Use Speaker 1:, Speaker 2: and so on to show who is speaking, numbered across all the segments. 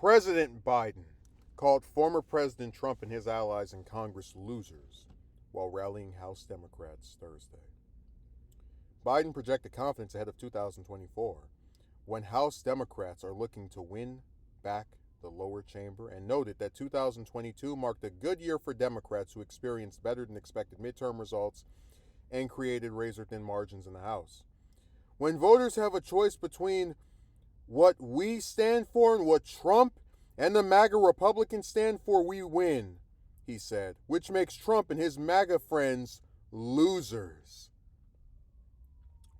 Speaker 1: President Biden called former President Trump and his allies in Congress losers while rallying House Democrats Thursday. Biden projected confidence ahead of 2024 when House Democrats are looking to win back the lower chamber and noted that 2022 marked a good year for Democrats who experienced better than expected midterm results and created razor thin margins in the House. When voters have a choice between what we stand for and what Trump and the MAGA Republicans stand for, we win, he said, which makes Trump and his MAGA friends losers.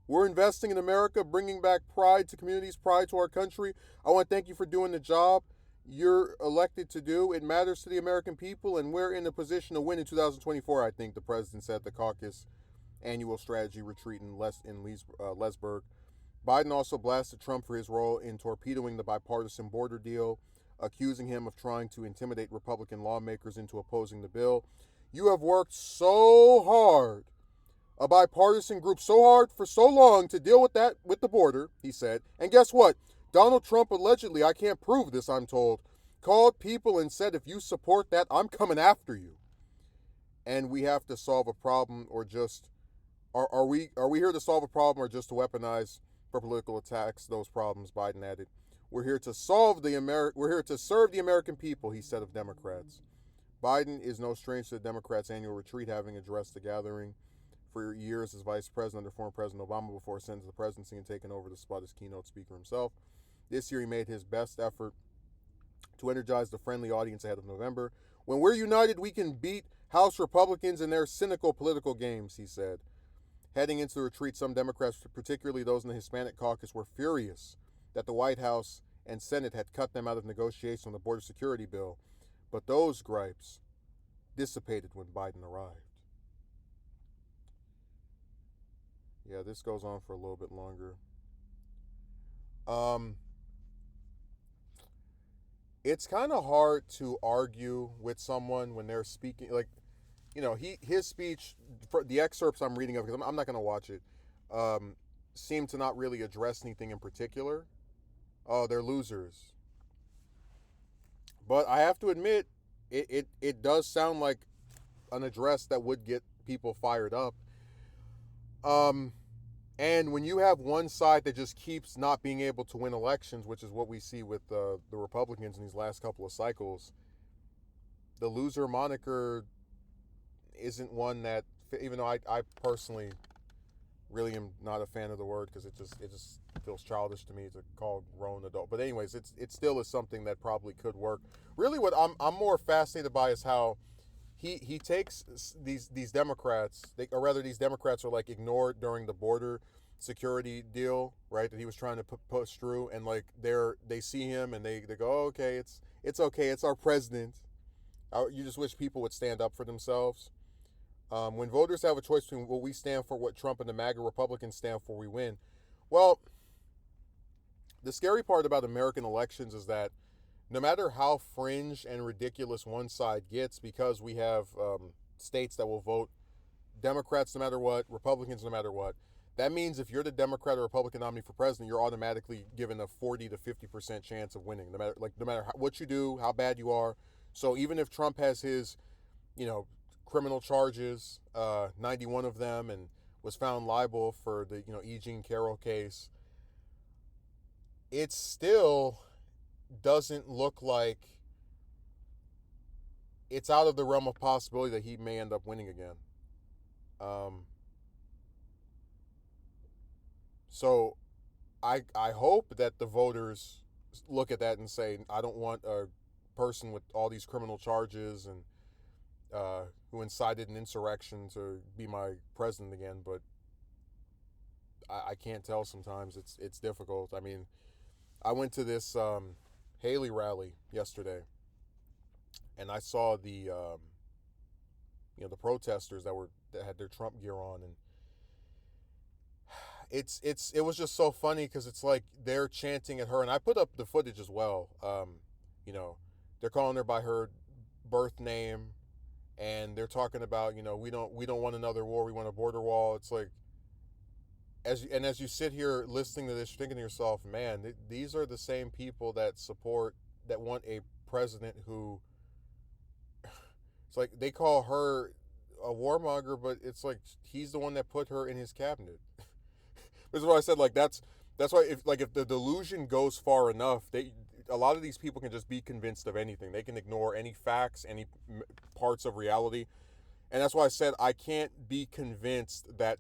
Speaker 1: We're investing in America, bringing back pride to communities, pride to our country. I want to thank you for doing the job you're elected to do. It matters to the American people, and we're in a position to win in 2024, I think the president said at the caucus annual strategy retreat in Leesburg. Biden also blasted Trump for his role in torpedoing the bipartisan border deal, accusing him of trying to intimidate Republican lawmakers into opposing the bill. You have worked so hard, a bipartisan group so hard for so long to deal with the border, he said. And guess what? Donald Trump allegedly, I can't prove this, I'm told, called people and said, if you support that, I'm coming after you. And we have to solve a problem, or just, are we here to solve a problem or just to weaponize for political attacks those problems, Biden added. We're here to serve the American people, he said of Democrats. Biden is no stranger to the Democrats' annual retreat, having addressed the gathering for years as vice president under former President Obama before ascending to the presidency and taking over the spot as keynote speaker himself. This year he made his best effort to energize the friendly audience ahead of November. When we're united, we can beat House Republicans in their cynical political games, he said. Heading into the retreat, some Democrats, particularly those in the Hispanic caucus, were furious that the White House and Senate had cut them out of negotiations on the border security bill. But those gripes dissipated when Biden arrived. Yeah, this goes on for a little bit longer. It's kind of hard to argue with someone when they're speaking, like, his speech, for the excerpts I'm reading of, because I'm not going to watch it, seem to not really address anything in particular. Oh, they're losers. But I have to admit, it does sound like an address that would get people fired up. And when you have one side that just keeps not being able to win elections, which is what we see with the Republicans in these last couple of cycles, the loser moniker isn't one that, even though I personally really am not a fan of the word, because it just feels childish to me to call grown adult. But anyways, it still is something that probably could work. Really, what I'm more fascinated by is how he takes these Democrats, these Democrats are like ignored during the border security deal, right, that he was trying to push through, and like they see him and they go, oh, okay, it's okay, it's our president. You just wish people would stand up for themselves. When voters have a choice between what we stand for, what Trump and the MAGA Republicans stand for, we win. Well, the scary part about American elections is that no matter how fringe and ridiculous one side gets, because we have states that will vote Democrats no matter what, Republicans no matter what, that means if you're the Democrat or Republican nominee for president, you're automatically given a 40 to 50% chance of winning, no matter what you do, how bad you are. So even if Trump has his, criminal charges, 91 of them, and was found liable for the, E. Jean Carroll case, it still doesn't look like it's out of the realm of possibility that he may end up winning again. So I hope that the voters look at that and say, I don't want a person with all these criminal charges and who incited an insurrection to be my president again. But I can't tell sometimes. It's difficult. I mean, I went to this Haley rally yesterday, and I saw the the protesters that had their Trump gear on, and it was just so funny because it's like they're chanting at her, and I put up the footage as well. They're calling her by her birth name, and they're talking about we don't want another war, we want a border wall. It's like, as you sit here listening to this, you're thinking to yourself, man, these are the same people that support that want a president who, it's like they call her a warmonger, but it's like he's the one that put her in his cabinet. This is what I said. Like that's why if the delusion goes far enough, a lot of these people can just be convinced of anything. They can ignore any facts, any parts of reality, and that's why I said I can't be convinced that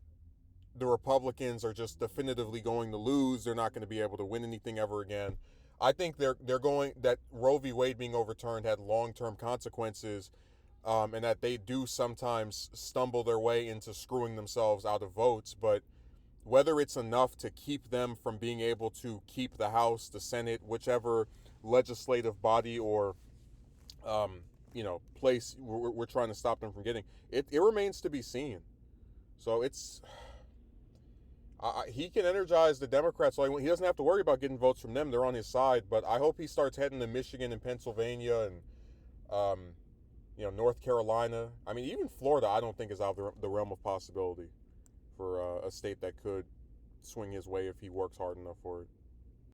Speaker 1: the Republicans are just definitively going to lose. They're not going to be able to win anything ever again. I think they're going that Roe v. Wade being overturned had long-term consequences, and that they do sometimes stumble their way into screwing themselves out of votes. But whether it's enough to keep them from being able to keep the House, the Senate, whichever legislative body or place we're trying to stop them from getting, it remains to be seen. So it's. He can energize the Democrats. So he doesn't have to worry about getting votes from them. They're on his side. But I hope he starts heading to Michigan and Pennsylvania and, North Carolina. I mean, even Florida, I don't think is out of the realm of possibility for a state that could swing his way if he works hard enough for it.